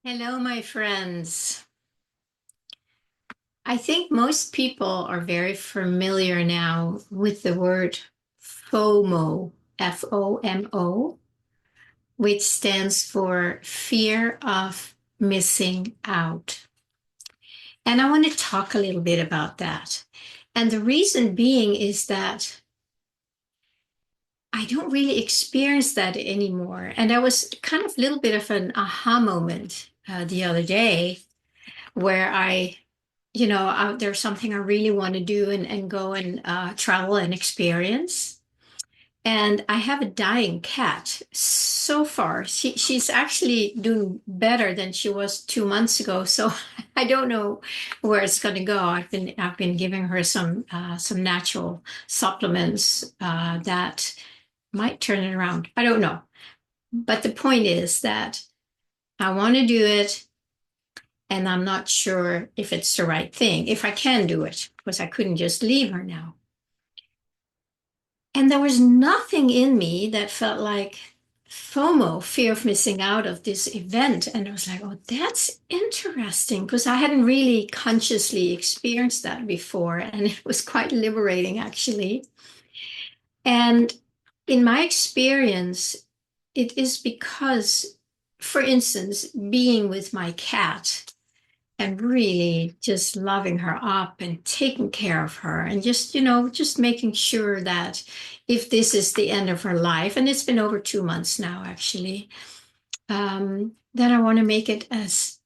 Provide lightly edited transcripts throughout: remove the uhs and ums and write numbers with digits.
Hello, my friends. I think most people are very familiar now with the word FOMO, FOMO, which stands for fear of missing out. And I want to talk a little bit about that. And the reason being is that I don't really experience that anymore. And that was kind of a little bit of an aha moment the other day where there's something I really want to do and go and travel and experience. And I have a dying cat. So far, she's actually doing better than she was 2 months ago. So I don't know where it's going to go. I've been giving her some natural supplements that might turn it around. I don't know. But the point is that I want to do it. And I'm not sure if it's the right thing, if I can do it, because I couldn't just leave her now. And there was nothing in me that felt like FOMO, fear of missing out of this event. And I was like, oh, that's interesting, because I hadn't really consciously experienced that before. And it was quite liberating, actually. And in my experience, it is because, for instance, being with my cat and really just loving her up and taking care of her and just making sure that if this is the end of her life, and it's been over 2 months now, actually, then I want to make it as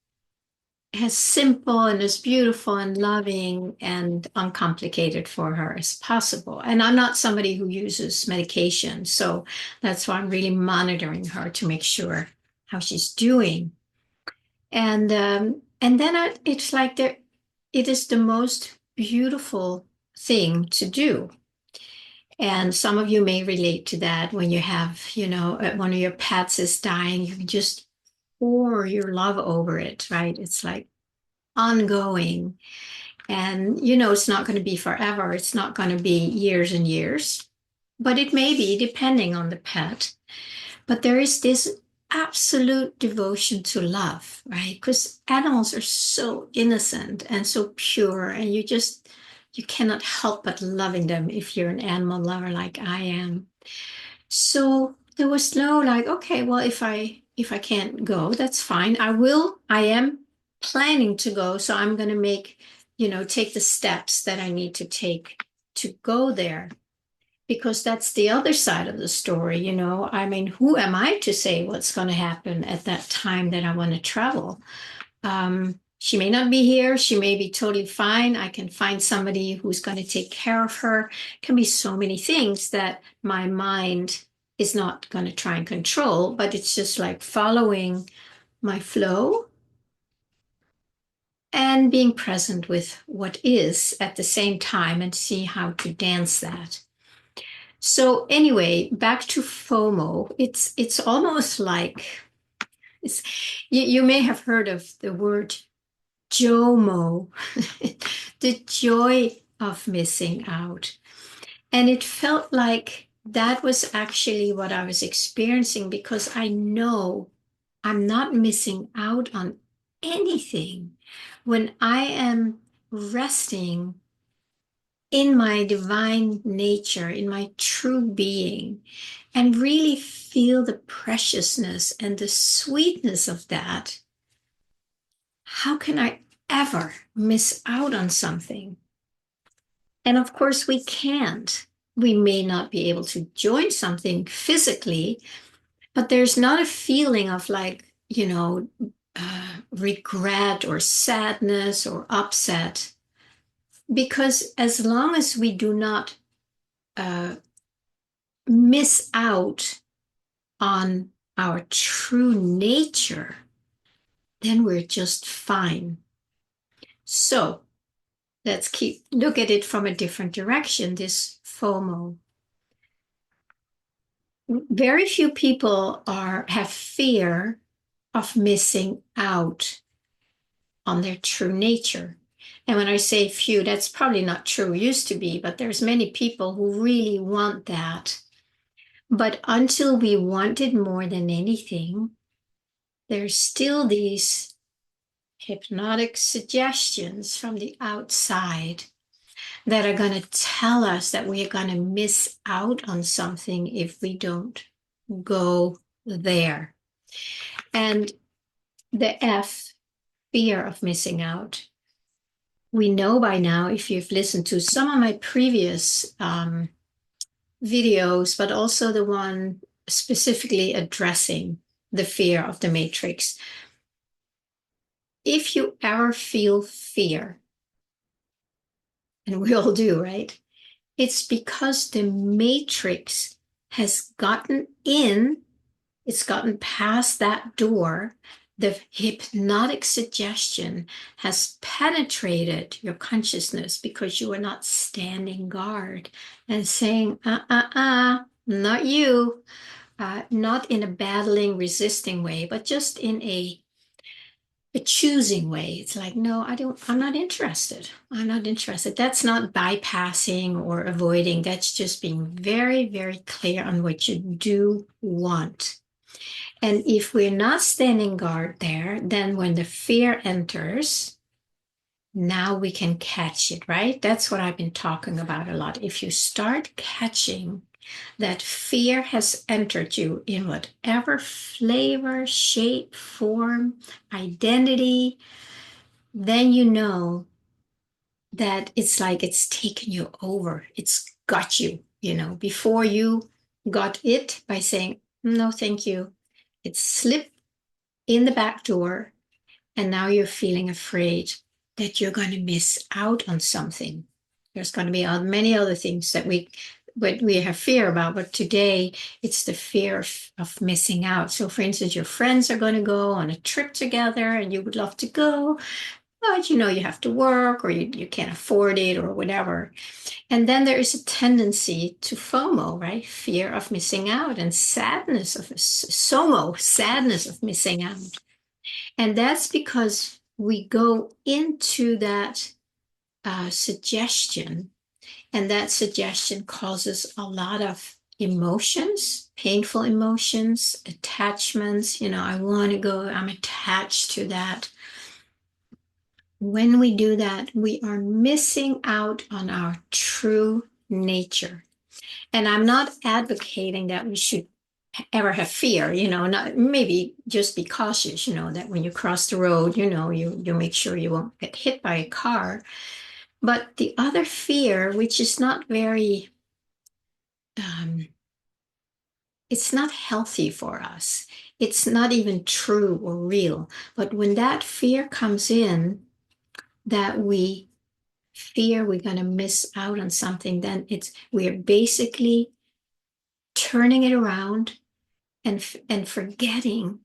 simple and as beautiful and loving and uncomplicated for her as possible. And I'm not somebody who uses medication, so that's why I'm really monitoring her to make sure how she's doing. And then it's like it is the most beautiful thing to do. And some of you may relate to that when you have, one of your pets is dying, you can just pour your love over it, right? It's like ongoing. And, it's not going to be forever. It's not going to be years and years, but it may be depending on the pet. But there is this absolute devotion to love, right? Because animals are so innocent and so pure, and you cannot help but loving them if you're an animal lover like I am. So there was no like, okay, well, if I can't go, that's fine. I am planning to go, so I'm gonna take the steps that I need to take to go there because that's the other side of the story. I mean, who am I to say what's going to happen at that time that I want to travel? She may not be here. She may be totally fine. I can find somebody who's going to take care of her. It can be so many things that my mind is not going to try and control, but it's just like following my flow and being present with what is at the same time and see how to dance that. So anyway, back to FOMO. It's almost like it's, you may have heard of the word JOMO, the joy of missing out. And it felt like that was actually what I was experiencing because I know I'm not missing out on anything when I am resting in my divine nature, in my true being, and really feel the preciousness and the sweetness of that, how can I ever miss out on something? And of course, we can't. We may not be able to join something physically, but there's not a feeling of regret or sadness or upset. Because as long as we do not uh, miss out on our true nature, then we're just fine. So let's look at it from a different direction, this FOMO. Very few people have fear of missing out on their true nature. And when I say few, that's probably not true, used to be, but there's many people who really want that. But until we want it more than anything, there's still these hypnotic suggestions from the outside that are going to tell us that we are going to miss out on something if we don't go there. And the F, fear of missing out. We know by now, if you've listened to some of my previous videos, but also the one specifically addressing the fear of the matrix. If you ever feel fear, and we all do, right? It's because the matrix has gotten in, it's gotten past that door. The hypnotic suggestion has penetrated your consciousness because you are not standing guard and saying, not you, not in a battling, resisting way, but just in a choosing way. It's like, no, I'm not interested. I'm not interested. That's not bypassing or avoiding. That's just being very, very clear on what you do want. And if we're not standing guard there, then when the fear enters, now we can catch it, right? That's what I've been talking about a lot. If you start catching that fear has entered you in whatever flavor, shape, form, identity, then you know that it's like it's taken you over. It's got you, before you got it by saying, no, thank you. It slipped in the back door, and now you're feeling afraid that you're going to miss out on something. There's going to be many other things that we have fear about, but today it's the fear of missing out. So for instance, your friends are going to go on a trip together and you would love to go, but you have to work or you can't afford it or whatever. And then there is a tendency to FOMO, right? Fear of missing out, and sadness of SOMO, sadness of missing out. And that's because we go into that suggestion, and that suggestion causes a lot of emotions, painful emotions, attachments. I want to go, I'm attached to that. When we do that, we are missing out on our true nature. And I'm not advocating that we should ever have fear, not maybe just be cautious, that when you cross the road, you make sure you won't get hit by a car. But the other fear, which is not very, it's not healthy for us. It's not even true or real. But when that fear comes in, that we fear we're going to miss out on something, then we're basically turning it around and forgetting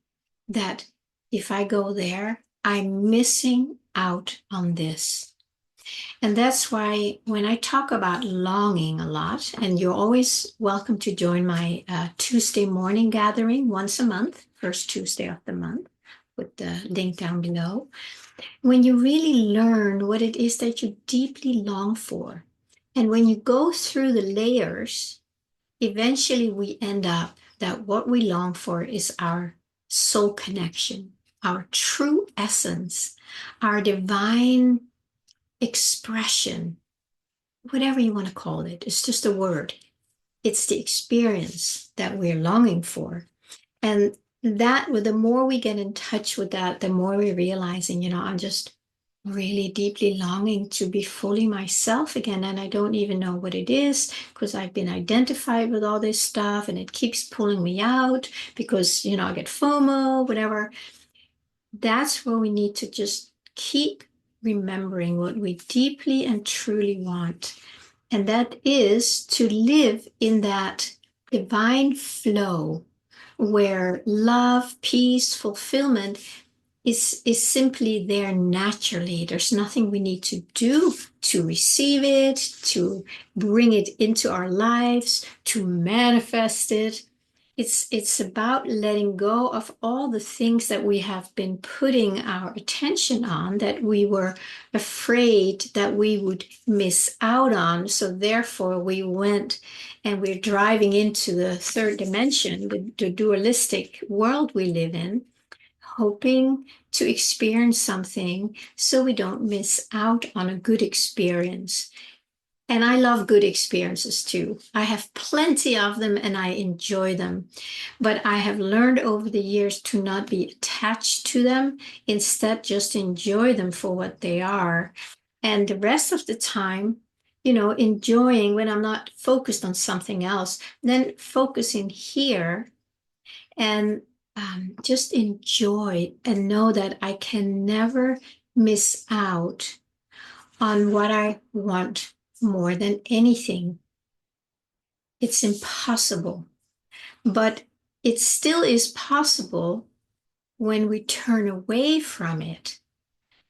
that if I go there, I'm missing out on this. And that's why when I talk about longing a lot, and you're always welcome to join my Tuesday morning gathering once a month, first Tuesday of the month, with the link down below. When you really learn what it is that you deeply long for, and when you go through the layers, eventually we end up that what we long for is our soul connection, our true essence, our divine expression, whatever you want to call it. It's just a word. It's the experience that we're longing for. And that, the more we get in touch with that, the more we're realizing, I'm just really deeply longing to be fully myself again. And I don't even know what it is because I've been identified with all this stuff and it keeps pulling me out because, I get FOMO, whatever. That's where we need to just keep remembering what we deeply and truly want. And that is to live in that divine flow where love, peace, fulfillment is simply there naturally. There's nothing we need to do to receive it, to bring it into our lives, to manifest it. It's about letting go of all the things that we have been putting our attention on that we were afraid that we would miss out on. So therefore we went and we're driving into the third dimension, the dualistic world we live in, hoping to experience something so we don't miss out on a good experience. And I love good experiences too. I have plenty of them and I enjoy them. But I have learned over the years to not be attached to them, instead, just enjoy them for what they are. And the rest of the time, enjoying when I'm not focused on something else, then focusing here and just enjoy and know that I can never miss out on what I want more than anything. It's impossible, but it still is possible when we turn away from it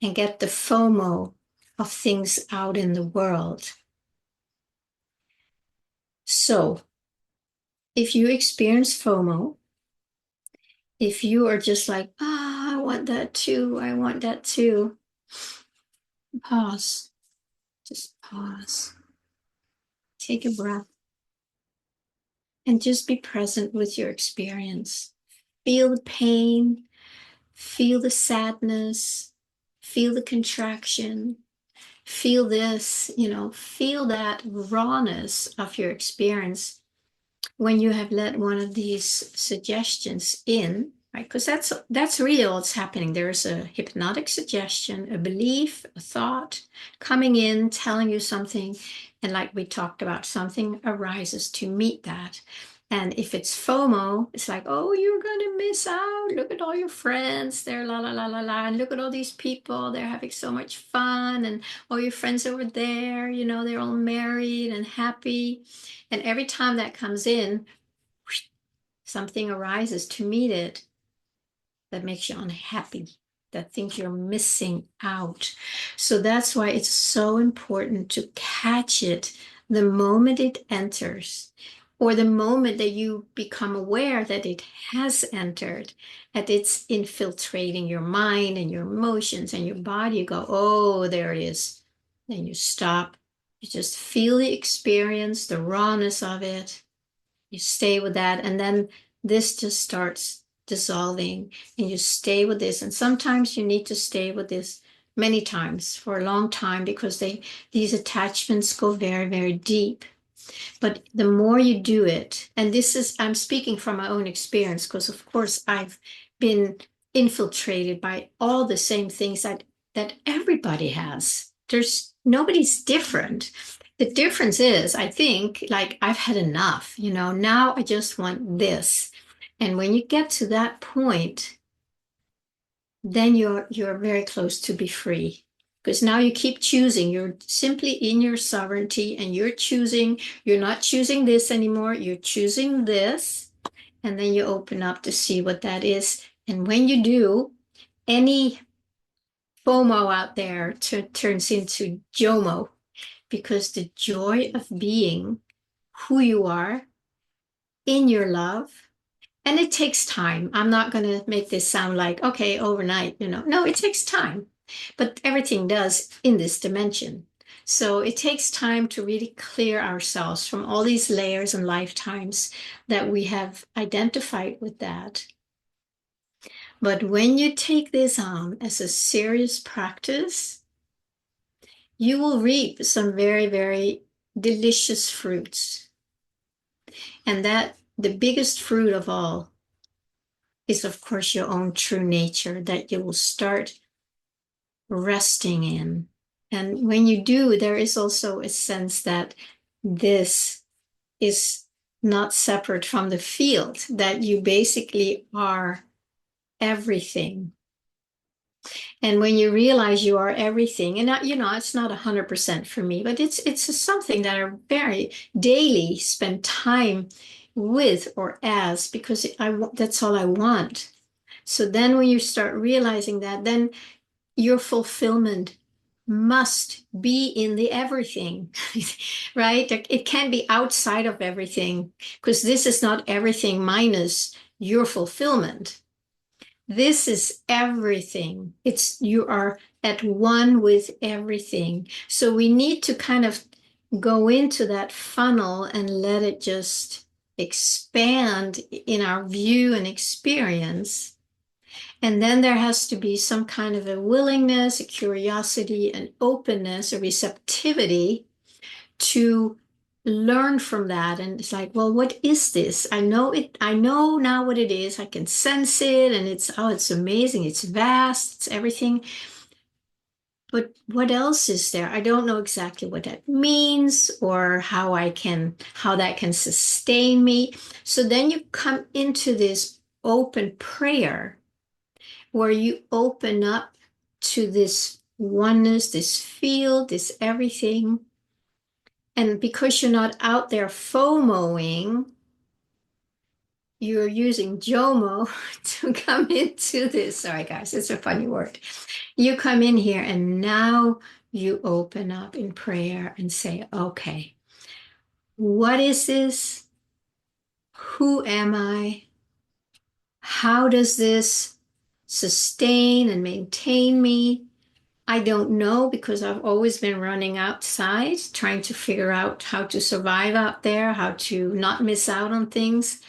and get the FOMO of things out in the world. So, if you experience FOMO, if you are just like, I want that too, I want that too, pause, just pause, take a breath, and just be present with your experience. Feel the pain, feel the sadness, feel the contraction, feel this, feel that rawness of your experience when you have let one of these suggestions in, right? Because that's really what's happening. There's a hypnotic suggestion, a belief, a thought coming in, telling you something, and like we talked about, something arises to meet that. And if it's FOMO, it's like, oh, you're gonna miss out. Look at all your friends. They're la la la la la. And look at all these people. They're having so much fun. And all your friends over there, they're all married and happy. And every time that comes in, something arises to meet it that makes you unhappy, that thinks you're missing out. So that's why it's so important to catch it the moment it enters, or the moment that you become aware that it has entered, that it's infiltrating your mind and your emotions and your body. You go, oh, there it is. Then you stop. You just feel the experience, the rawness of it. You stay with that, and then this just starts dissolving, and you stay with this. And sometimes you need to stay with this many times for a long time, because these attachments go very, very deep. But the more you do it, and I'm speaking from my own experience, because of course I've been infiltrated by all the same things that everybody has. Nobody's different. The difference is, I think, like, I've had enough, now I just want this. And when you get to that point, then you're very close to be free. Because now you keep choosing. You're simply in your sovereignty, and you're not choosing this anymore. You're choosing this. And then you open up to see what that is. And when you do, any FOMO out there turns into JOMO, because the joy of being who you are in your love, and it takes time. I'm not going to make this sound like, okay, overnight, No, it takes time, but everything does in this dimension. So it takes time to really clear ourselves from all these layers and lifetimes that we have identified with that. But when you take this on as a serious practice, you will reap some very, very delicious fruits. And that the biggest fruit of all is, of course, your own true nature that you will start resting in. And when you do, there is also a sense that this is not separate from the field, that you basically are everything. And when you realize you are everything, and it's not 100% for me, but it's something that I very daily spend time with or as, because that's all I want. So then when you start realizing that, then your fulfillment must be in the everything, right? It can't be outside of everything, because this is not everything minus your fulfillment. This is everything. You are at one with everything. So we need to kind of go into that funnel and let it just expand in our view and experience. And then there has to be some kind of a willingness, a curiosity, an openness, a receptivity to learn from that. And it's like, well, what is this? I know it, I know now what it is. I can sense it, and it's, oh, it's amazing. It's vast, it's everything. But what else is there? I don't know exactly what that means or how that can sustain me. So then you come into this open prayer where you open up to this oneness, this field, this everything. And because you're not out there FOMOing, you're using JOMO to come into this. Sorry, guys, it's a funny word. You come in here and now you open up in prayer and say, okay, what is this? Who am I? How does this sustain and maintain me? I don't know because I've always been running outside, trying to figure out how to survive out there, how to not miss out on things.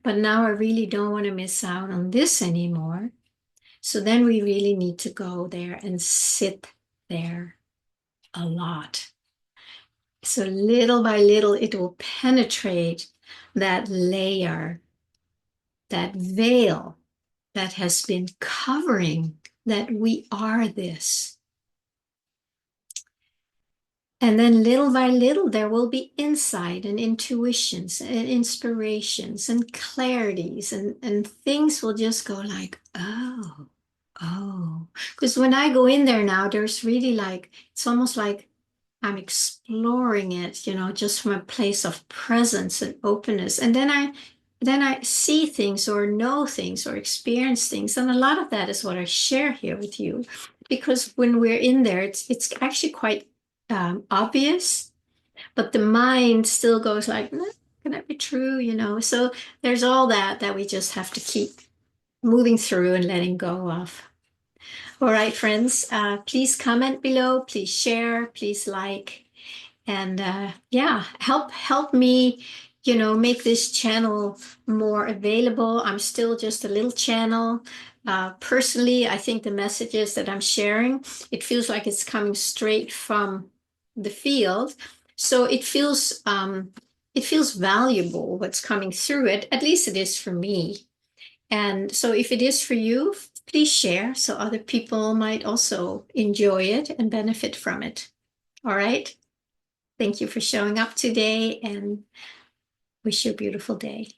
But now I really don't want to miss out on this anymore. So then we really need to go there and sit there a lot. So little by little, it will penetrate that layer, that veil that has been covering that we are this. And then little by little, there will be insight and intuitions and inspirations and clarities, and things will just go like, oh, oh. Because when I go in there now, there's really like, it's almost like I'm exploring it, just from a place of presence and openness. And then I see things or know things or experience things. And a lot of that is what I share here with you. Because when we're in there, it's actually quite obvious, but the mind still goes like, "Nah, can that be true?" So there's all that we just have to keep moving through and letting go of. All right, friends, please comment below, please share, please like, and yeah, help me, make this channel more available. I'm still just a little channel. Personally, I think the messages that I'm sharing, it feels like it's coming straight from the field. So it feels valuable what's coming through it. At least it is for me. And so if it is for you, please share so other people might also enjoy it and benefit from it. All right. Thank you for showing up today and wish you a beautiful day.